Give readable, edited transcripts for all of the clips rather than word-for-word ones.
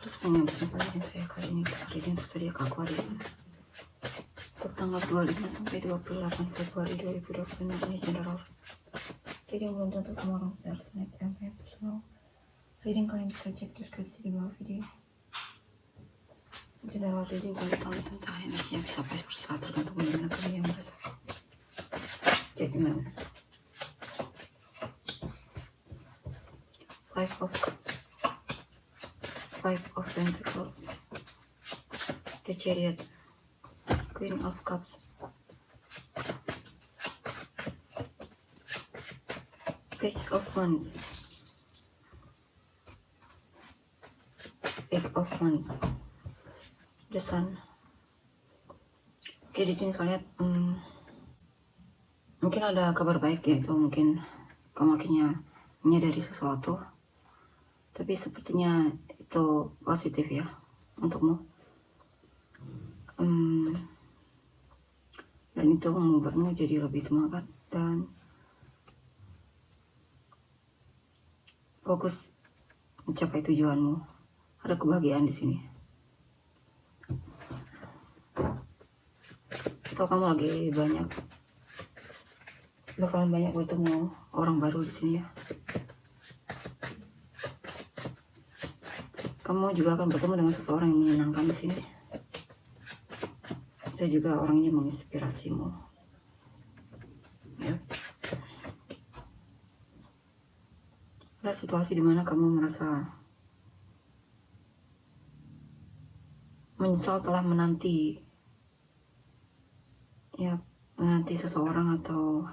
Terus menyampaikan kalian saya kali ini untuk zodiak Aquarius untuk tanggal 25 sampai 28 Februari 2026 ini general. Jadi belum tentu semua orang bisa resonate dengan personal reading. Kalian bisa cek deskripsi di bawah video. General reading kalian tahu tentang energi yang bisa pas bersaat tergantung bagaimana kalian yang merasa. Judgment. Five of Pentacles, the Chariot, Queen of Cups, Page of Wands, Eight of Wands, the Sun. Oke, di sini saya lihat mungkin ada kabar baik, yaitu mungkin kamu akhirnya menyadari sesuatu, tapi sepertinya itu positif ya untukmu. Dan itu membuatmu jadi lebih semangat dan fokus mencapai tujuanmu. Ada kebahagiaan di sini. Atau kamu lagi bakalan banyak bertemu orang baru di sini ya. Kamu juga akan bertemu dengan seseorang yang menyenangkan di sini. Saya juga orangnya menginspirasimu. Ya. Ada situasi di mana kamu merasa menyesal telah menanti seseorang atau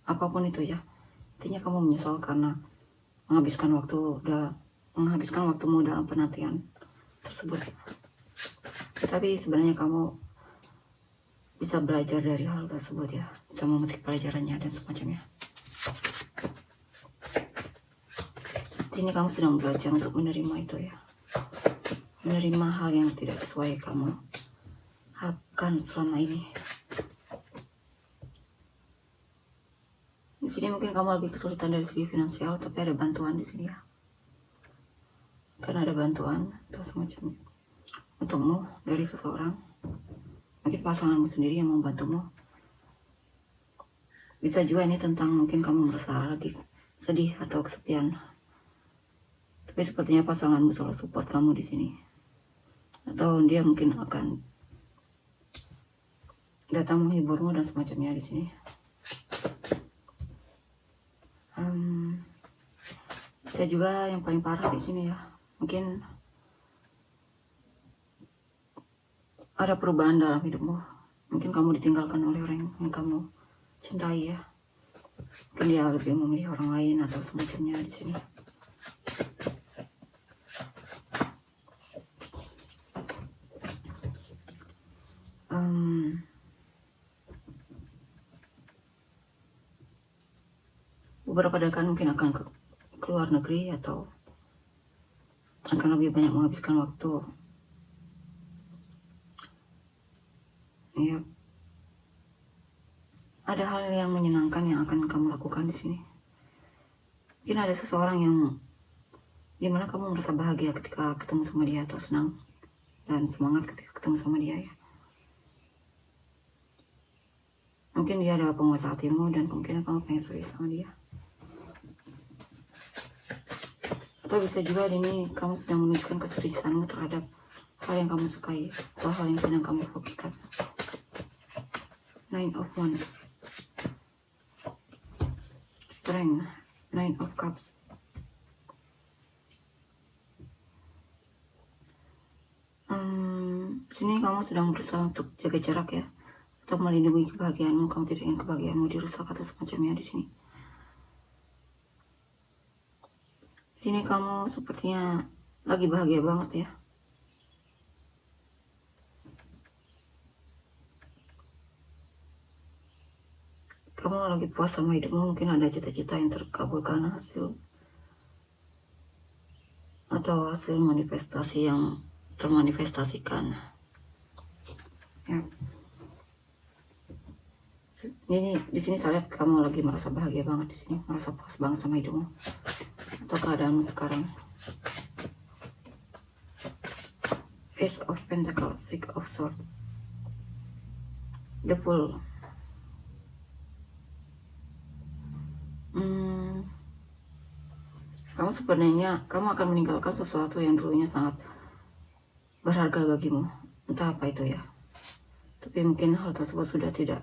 apapun itu ya. Intinya kamu menyesal karena menghabiskan waktumu dalam penantian tersebut. Tapi sebenarnya kamu bisa belajar dari hal tersebut ya, bisa memetik pelajarannya dan semacamnya. Sini kamu sedang belajar untuk menerima itu ya, menerima hal yang tidak sesuai kamu harapkan selama ini. Di sini mungkin kamu lebih kesulitan dari segi finansial, tapi ada bantuan di sini ya. Karena ada bantuan atau semacamnya untukmu dari seseorang. Mungkin pasanganmu sendiri yang membantumu. Bisa juga ini tentang mungkin kamu merasa lagi sedih atau kesepian. Tapi sepertinya pasanganmu selalu support kamu di sini. Atau dia mungkin akan datang menghiburmu dan semacamnya di sini. Bisa juga yang paling parah di sini ya. Mungkin ada perubahan dalam hidupmu. Mungkin kamu ditinggalkan oleh orang yang kamu cintai ya. Mungkin dia lebih memilih orang lain atau semacamnya di sini. Beberapa rekan mungkin akan ke luar negeri atau akan lebih banyak menghabiskan waktu ya. Ada hal yang menyenangkan yang akan kamu lakukan di sini. Mungkin ada seseorang yang dimana kamu merasa bahagia ketika ketemu sama dia, atau senang dan semangat ketika ketemu sama dia ya. Mungkin dia adalah penguasa hatimu dan kemungkinan kamu pengen serius sama dia. Atau bisa juga ini kamu sedang menunjukkan keseriusanmu terhadap hal yang kamu sukai atau hal yang sedang kamu fokuskan. Nine of Wands, Strength, Nine of Cups. Sini kamu sedang berusaha untuk jaga jarak ya, untuk melindungi kebahagiaanmu. Kamu tidak ingin kebahagiaanmu dirusak atau semacamnya di sini. Di sini kamu sepertinya lagi bahagia banget ya. Kamu lagi puas sama hidupmu, mungkin ada cita-cita yang terkabulkan hasil manifestasi yang termanifestasikan. Ya. Ini di sini saya lihat kamu lagi merasa bahagia banget di sini, merasa puas banget sama hidupmu atau keadaanmu sekarang. Ace of Pentacles, Six of Swords, the Fool. Kamu sebenarnya akan meninggalkan sesuatu yang dulunya sangat berharga bagimu, entah apa itu ya. Tapi mungkin hal tersebut sudah tidak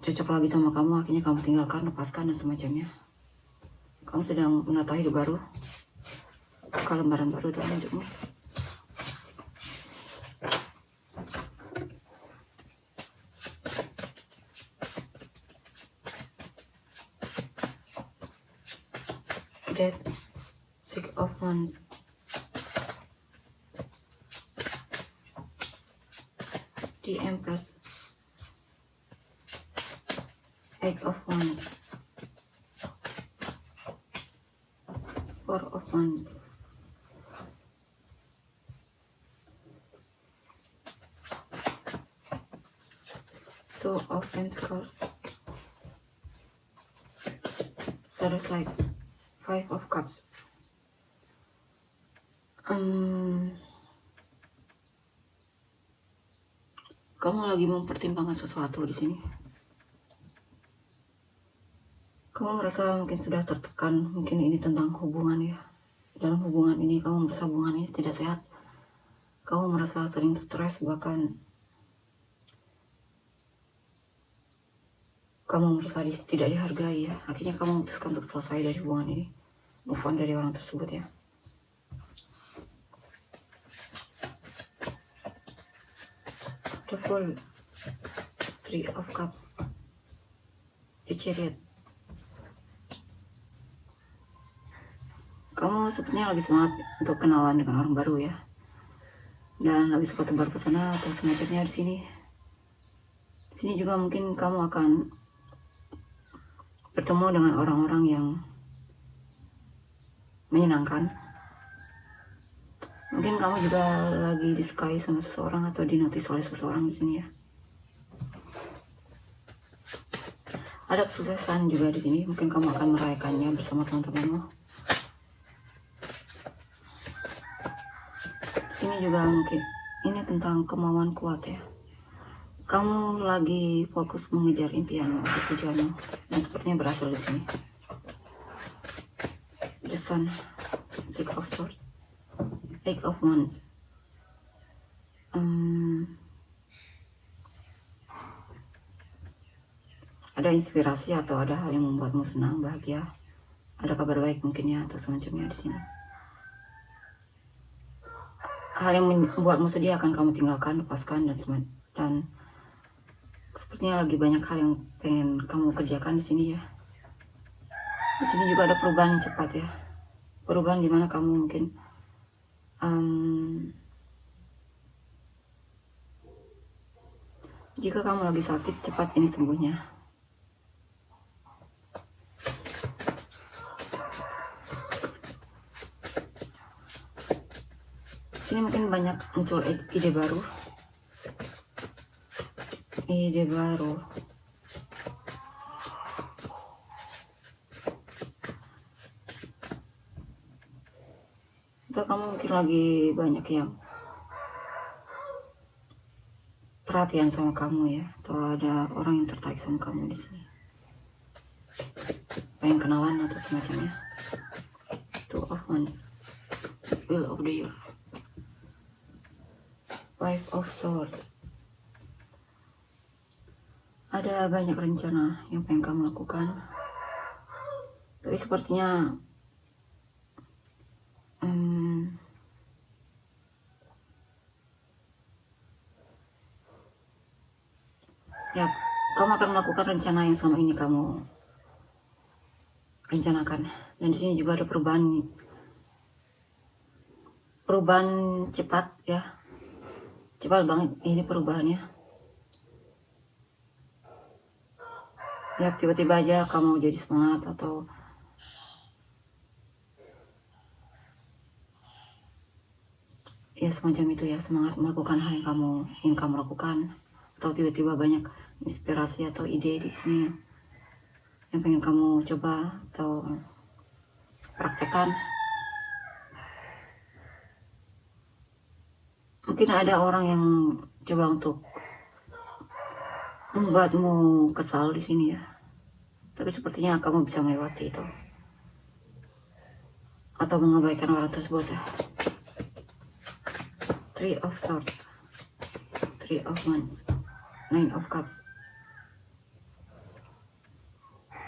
cocok lagi sama kamu, akhirnya kamu tinggalkan, lepaskan, dan semacamnya. Kamu sedang menata hidup baru, buka lembaran baru dalam hidupmu. Death, Six of Wands, the Empress, Eight of Wands, Four of Wands, Two of Pentacles, Shadow Side, Five of Cups. Kamu lagi mempertimbangkan sesuatu di sini. Kamu merasa mungkin sudah tertekan, mungkin ini tentang hubungan ya. Dalam hubungan ini kamu merasa hubungan ini tidak sehat. Kamu merasa sering stres, bahkan kamu merasa tidak dihargai ya. Akhirnya kamu memutuskan untuk selesai dari hubungan ini, move on dari orang tersebut ya. The Fool, Three of Cups, the Chariot. Kamu sepertinya lagi semangat untuk kenalan dengan orang baru ya, dan lagi suka tebar pesona atau semacamnya di sini. Di sini juga mungkin kamu akan bertemu dengan orang-orang yang menyenangkan. Mungkin kamu juga lagi disukai sama seseorang atau dinotis oleh seseorang di sini ya. Ada kesuksesan juga di sini. Mungkin kamu akan merayakannya bersama teman-temanmu. Di sini juga mungkin ini tentang kemauan kuat ya. Kamu lagi fokus mengejar impianmu atau tujuanmu, dan sepertinya berhasil di sini. The Sun, Six of Swords, Eight of Wands. Ada inspirasi atau ada hal yang membuatmu senang, bahagia. Ada kabar baik mungkin ya, atau semacamnya di sini. Hal yang membuatmu sedih akan kamu tinggalkan, lepaskan, dan sepertinya lagi banyak hal yang pengen kamu kerjakan di sini ya. Di sini juga ada perubahan yang cepat ya. Perubahan dimana kamu mungkin jika kamu lagi sakit, cepat ini sembuhnya. Sini mungkin banyak muncul ide baru. Atau kamu mungkin lagi banyak yang perhatian sama kamu ya, atau ada orang yang tertarik sama kamu di sini, pengen kenalan atau semacamnya. Two of Wands, Wheel of the Year, Five of Swords. Ada banyak rencana yang pengen kamu lakukan, tapi sepertinya ya, kamu akan melakukan rencana yang selama ini kamu rencanakan. Dan di sini juga ada perubahan cepat ya, cepat banget ini perubahannya ya. Tiba-tiba aja kamu jadi semangat atau ya semacam itu ya, semangat melakukan hal yang kamu ingin kamu lakukan, atau tiba-tiba banyak inspirasi atau ide di sini yang pengen kamu coba atau praktekkan. Mungkin ada orang yang coba untuk membuatmu kesal di sini ya. Tapi sepertinya kamu bisa melewati itu. Atau mengabaikan orang tersebut ya. Three of Swords, Three of Wands, Nine of Cups.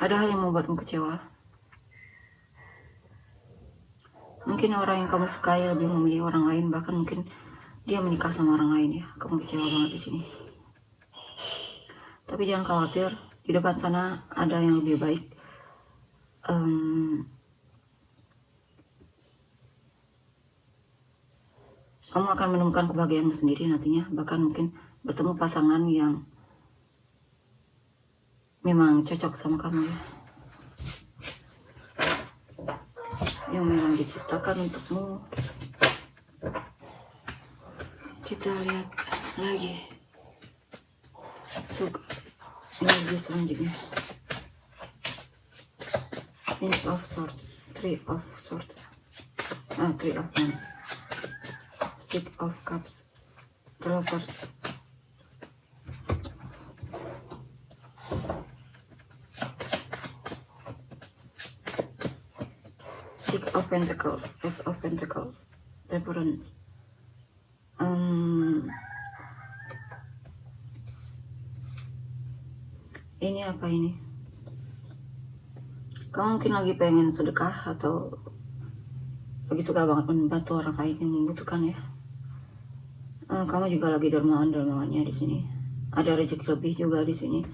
Ada hal yang membuatmu kecewa. Mungkin orang yang kamu sukai lebih memilih orang lain, bahkan mungkin dia menikah sama orang lain ya. Kamu kecewa banget di sini. Tapi jangan khawatir, di depan sana ada yang lebih baik. Kamu akan menemukan kebahagiaanmu sendiri nantinya, bahkan mungkin bertemu pasangan yang memang cocok sama kamu ya, yang memang diciptakan untukmu. Kita lihat lagi untuk energi selanjutnya. Prince of Swords, Three of Swords, Three of Wands, Six of Cups, The Lovers. Six of Pentacles, Ace of Pentacles, Temperance. Ini apa ini? Kamu mungkin lagi pengen sedekah atau lagi suka banget membantu orang lain yang membutuhkan ya. Kamu juga lagi dermawan-dermawannya di sini. Ada rezeki lebih juga di sini.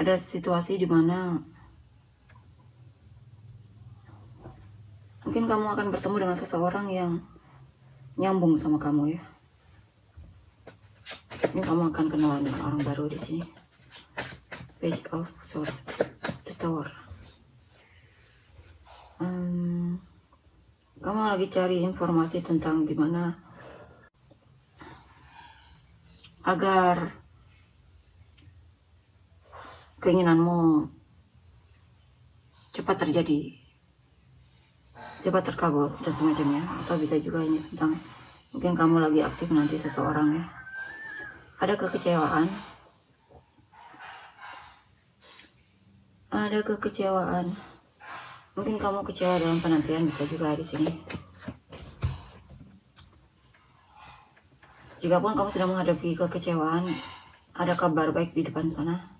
Ada situasi di mana mungkin kamu akan bertemu dengan seseorang yang nyambung sama kamu ya. Ini kamu akan kenalan dengan orang baru di sini. Page of Swords, The Tower. Kamu lagi cari informasi tentang gimana agar keinginanmu cepat terjadi, cepat terkabul dan semacamnya. Atau bisa juga ini tentang mungkin kamu lagi aktif nanti seseorang ya. Ada kekecewaan. Ada kekecewaan. Mungkin kamu kecewa dalam penantian, bisa juga di sini. Jikapun kamu sedang menghadapi kekecewaan, ada kabar baik di depan sana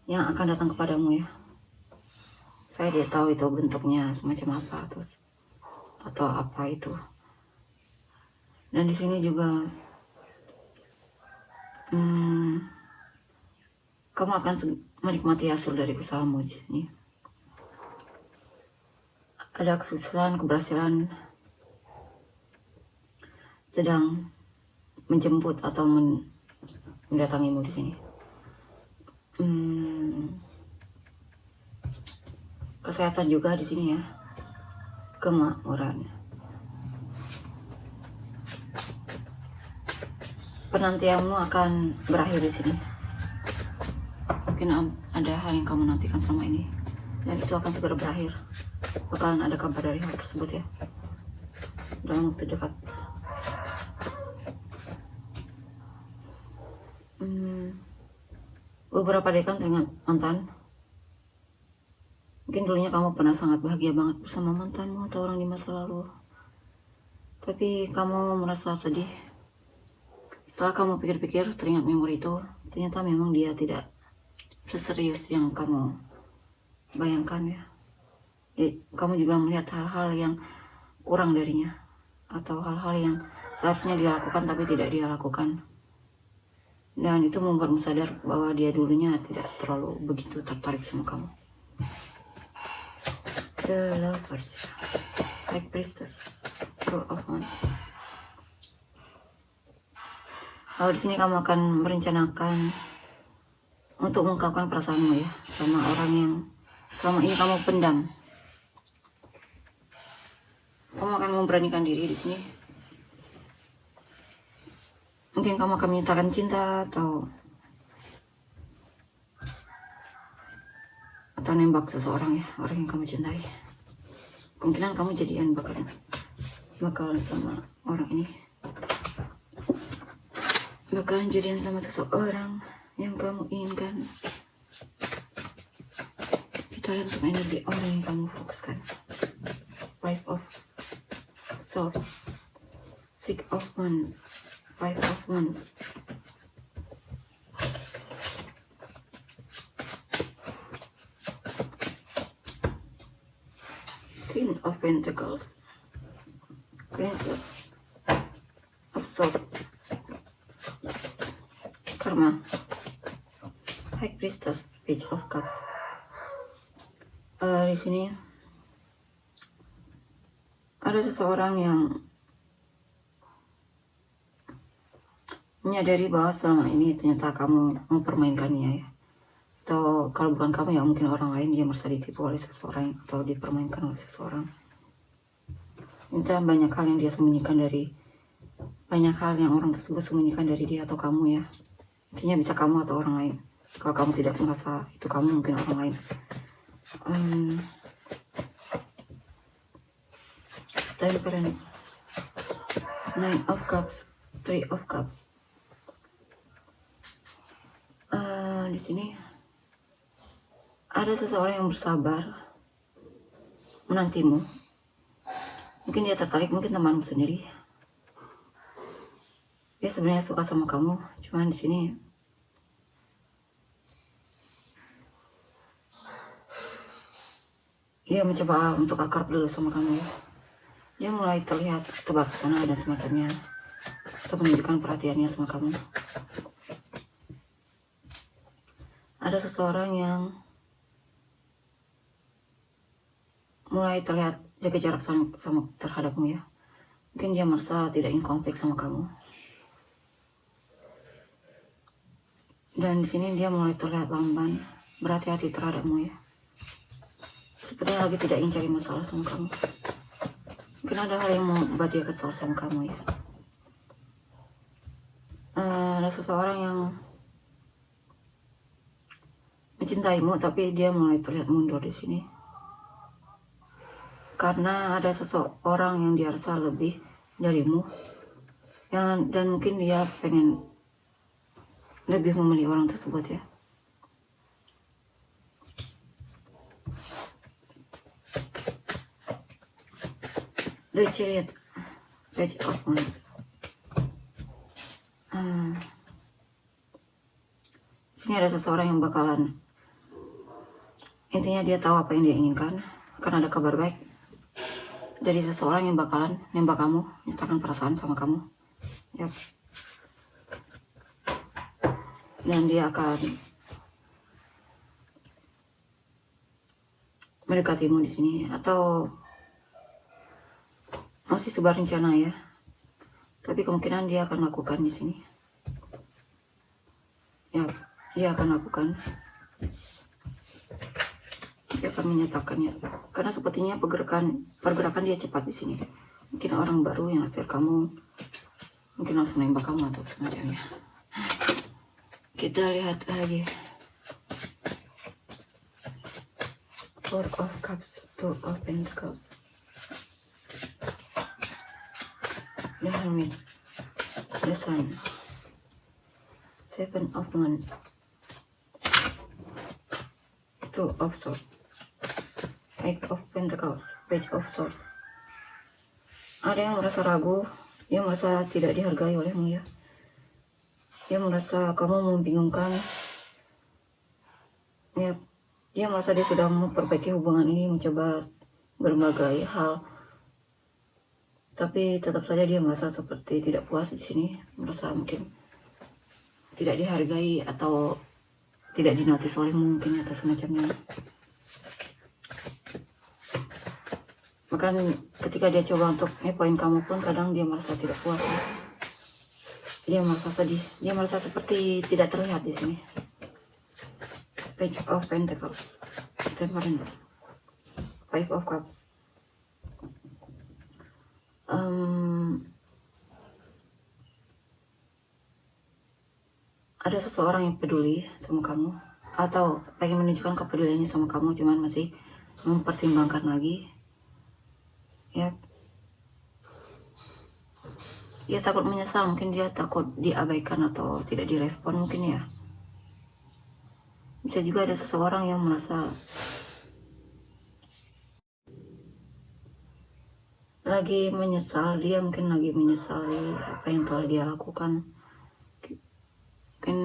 yang akan datang kepadamu ya. Saya tidak tahu itu bentuknya semacam apa terus atau apa itu. Dan di sini juga kamu akan menikmati hasil dari usahamu di sini. Ada kesuksesan, keberhasilan sedang menjemput atau mendatangimu di sini. Kesehatan juga di sini ya. Kemakmuran. Penantianmu akan berakhir di sini. Mungkin ada hal yang kamu nantikan selama ini dan itu akan segera berakhir. Bakalan ada kabar dari hal tersebut ya dalam waktu dekat. Beberapa dekan teringat mantan. Mungkin dulunya kamu pernah sangat bahagia banget bersama mantanmu atau orang di masa lalu, tapi kamu merasa sedih. Setelah kamu pikir-pikir, teringat memori itu, ternyata memang dia tidak seserius yang kamu bayangkan ya. Jadi, kamu juga melihat hal-hal yang kurang darinya, atau hal-hal yang seharusnya dia lakukan tapi tidak dia lakukan. Dan itu membuatmu sadar bahwa dia dulunya tidak terlalu begitu tertarik sama kamu. The Lovers, High Priestess, Two of Wands. Di sini kamu akan merencanakan untuk mengungkapkan perasaanmu ya sama orang yang selama ini kamu pendam. Kamu akan memberanikan diri di sini. Mungkin kamu akan menyatakan cinta atau nembak seseorang ya, orang yang kamu cintai. kemungkinan kamu jadian bakalan sama orang ini, bakalan jadian sama seseorang yang kamu inginkan. Kita lihat untuk energi orang yang kamu fokuskan. Five of Swords, Six of Wands, Five of Wands, Queen of Pentacles, Princess of Swords, Karma, High Priestess, Page of Cups. Di sini ada seseorang yang menyadari bahwa selama ini ternyata kamu mempermainkannya ya. Atau kalau bukan kamu ya mungkin orang lain, dia merasa ditipu oleh seseorang atau dipermainkan oleh seseorang. Entah banyak hal yang dia sembunyikan banyak hal yang orang tersebut sembunyikan dari dia atau kamu ya. Intinya bisa kamu atau orang lain. Kalau kamu tidak merasa itu kamu, mungkin orang lain. Temperance, Nine of Cups, Three of Cups. Di sini ada seseorang yang bersabar menantimu. Mungkin dia tertarik, mungkin temanmu sendiri. Dia sebenarnya suka sama kamu, cuman di sini dia mencoba untuk akrab dulu sama kamu ya. Dia mulai terlihat tebak kesana dan semacamnya, atau menunjukkan perhatiannya sama kamu. Ada seseorang yang mulai terlihat jaga jarak sama terhadapmu ya. Mungkin dia merasa tidak ingin konflik sama kamu. Dan di sini dia mulai terlihat lamban, berhati-hati terhadapmu ya. Sepertinya lagi tidak ingin cari masalah sama kamu. Mungkin ada hal yang membuat dia kesal sama kamu ya. Ada seseorang yang mencintaimu, tapi dia mulai terlihat mundur di sini. Karena ada seseorang yang dia rasa lebih darimu, dan mungkin dia pengen lebih memilih orang tersebut ya. The Chariot, Page of Wands. Sini ada seseorang yang bakalan, intinya dia tahu apa yang dia inginkan, karena ada kabar baik dari seseorang yang bakalan nembak kamu, nyatakan perasaan sama kamu. Yap. Dan dia akan mendekatimu di sini, atau masih sebar rencana ya. Tapi kemungkinan dia akan lakukan di sini. Ya, dia akan lakukan. Dia akan menyatakannya. Karena sepertinya pergerakan dia cepat di sini. Mungkin orang baru yang naksir kamu, mungkin langsung nembak kamu atau semacamnya. Kita lihat lagi. Four of Cups, Two of Pentacles, The Hermit, The Sun, Seven of Wands, Two of Swords, Eight of Pentacles, Page of Swords. Ada yang merasa ragu, dia merasa tidak dihargai olehmu ya. Dia merasa kamu membingungkan. Ya, dia merasa dia sudah memperbaiki hubungan ini, mencoba berbagai hal. Tapi tetap saja dia merasa seperti tidak puas di sini, merasa mungkin tidak dihargai atau tidak dinotis oleh mungkin atau semacamnya. Bahkan ketika dia coba untuk ngepoin kamu pun kadang dia merasa tidak puas. Ya. Dia merasa sedih, dia merasa seperti tidak terlihat di sini. Page of Pentacles, Temperance, Five of Cups. Ada seseorang yang peduli sama kamu atau pengen menunjukkan kepeduliannya sama kamu, cuman masih mempertimbangkan lagi. Ya, dia takut menyesal, mungkin dia takut diabaikan atau tidak direspon mungkin ya. Bisa juga ada seseorang yang merasa lagi menyesal, dia mungkin lagi menyesali apa yang telah dia lakukan. Mungkin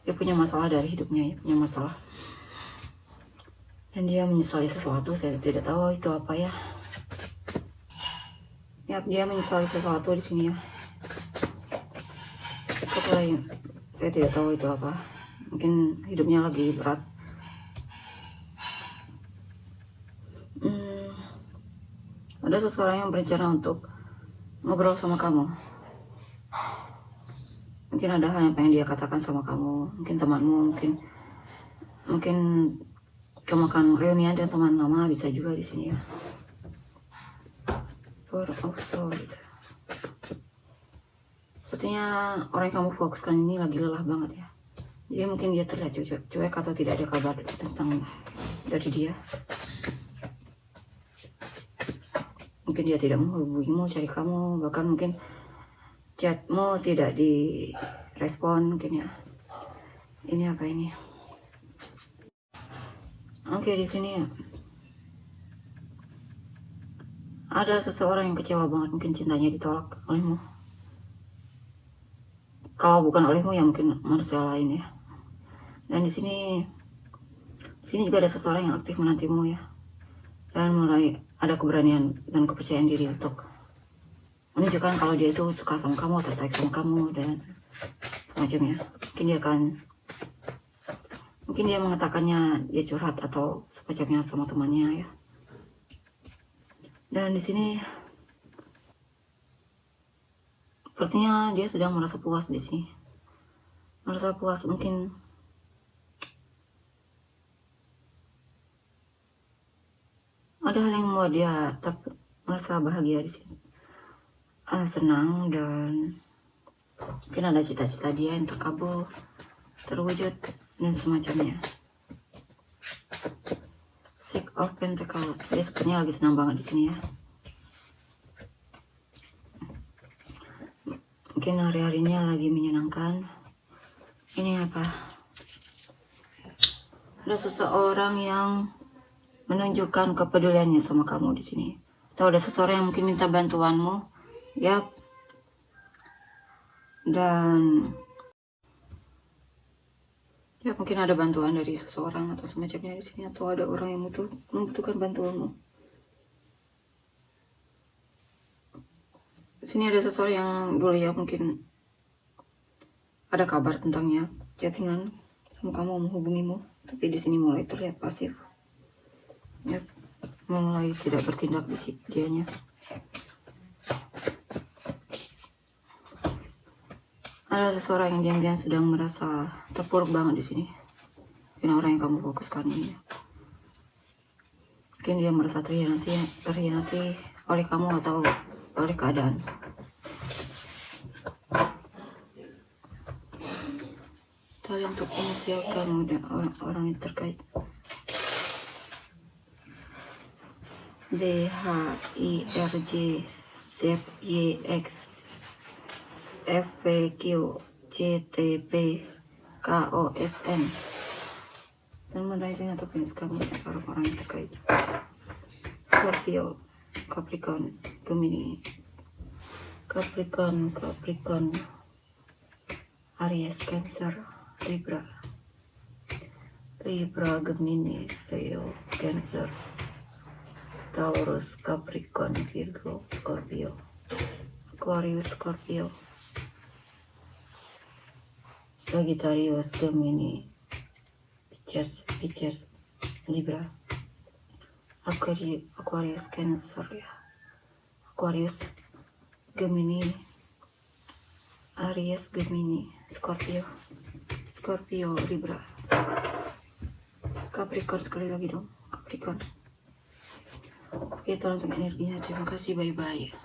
dia punya masalah dari hidupnya, ya, punya masalah. Dan dia menyesali sesuatu, saya tidak tahu itu apa ya. Ya, dia menyesali sesuatu di sini ya. Apa yang saya tidak tahu itu apa. Mungkin hidupnya lagi berat. Ada seseorang yang berencana untuk ngobrol sama kamu. Mungkin ada hal yang pengen dia katakan sama kamu. Mungkin temanmu, mungkin kamu akan reunian dengan teman lama, bisa juga di sini ya. Gitu. Sepertinya orang yang kamu fokuskan ini lagi lelah banget ya. Jadi mungkin dia terlihat cuek atau tidak ada kabar tentang dari dia. Mungkin dia tidak menghubungimu, cari kamu, bahkan mungkin chatmu tidak direspon mungkin ya. Ini apa ini? Oke, di sini ya. Ada seseorang yang kecewa banget, mungkin cintanya ditolak olehmu. Kalau bukan olehmu ya mungkin manusia lain ya. Dan di sini juga ada seseorang yang aktif menantimu ya. Dan mulai ada keberanian dan kepercayaan diri untuk menunjukkan kalau dia itu suka sama kamu, tertarik sama kamu dan semacamnya. Mungkin dia mengatakannya, dia curhat atau semacamnya sama temannya ya. Dan di sini sepertinya dia sedang merasa puas di sini. Merasa puas, mungkin ada hal yang membuat dia merasa bahagia di sini. Senang, dan mungkin ada cita-cita dia yang terkabul, terwujud dan semacamnya. Six of Pentacles, dia sepertinya lagi senang banget di sini ya. Mungkin hari-harinya lagi menyenangkan. Ini apa? Ada seseorang yang menunjukkan kepeduliannya sama kamu di sini. Atau ada seseorang yang mungkin minta bantuanmu, ya. Dan ya mungkin ada bantuan dari seseorang atau semacamnya di sini, atau ada orang yang membutuhkan bantuanmu. Di sini ada seseorang yang dulu ya mungkin ada kabar tentangnya, chattingan sama kamu, menghubungimu, tapi di sini mulai terlihat pasif. Ya, mulai tidak bertindak di sini dianya. Ada seseorang yang diam-diam sedang merasa terpuruk banget di sini. Mungkin orang yang kamu fokuskan ini. Mungkin dia merasa terhianati oleh kamu atau oleh keadaan. Tali untuk inisial kamu dan orang yang terkait. B, H, I, R, J, Z, Y, X, F, P, Q, C, T, P, K, O, S, N. Sun rising atau Venus kamu dan orang-orang yang terkait. Scorpio, Capricorn, Gemini, Capricorn, Aries, Cancer, Libra, Gemini, Leo, Cancer, Taurus, Capricorn, Virgo, Scorpio, Aquarius, Scorpio, Sagittarius, Gemini, Pisces, Libra, Aquarius, Cancer ya, Aquarius, Gemini, Aries, Gemini, Scorpio, Libra, Capricorn sekali lagi dong, Capricorn. Oke, tolong untuk energinya. Terima kasih, bye-bye.